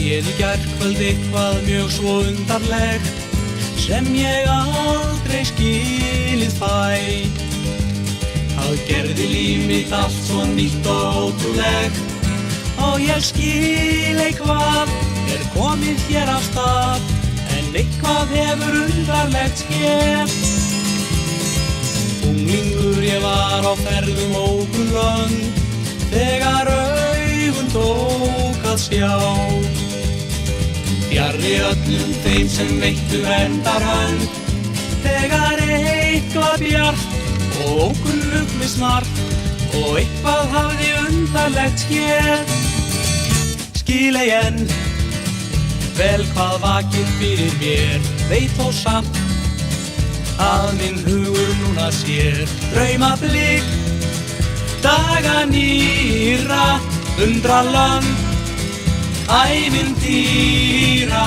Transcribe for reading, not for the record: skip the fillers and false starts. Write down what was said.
séð í gærkvöld eitthvað mjög svo undarlegt sem ég aldrei skilið fæ. Það gerði líf mitt allt svo nýtt og ótrúlegt og ég skil eitthvað komið hér af stað en eitthvað hefur undarlegt skeð. Unglingur ég var á ferðum ókunn lönd þegar augun tók að sjá. Fjarri öllum þeim sem veittu verndarhönd þegar eitthvað bjart og ókunnugt mig snart og eitthvað hafði undarlegt skeð. Skil ei enn vel hvað vakir fyrir mér, veit þó samt að minn hugur núna sér draumablik daga nýra, undralönd, ævintýra.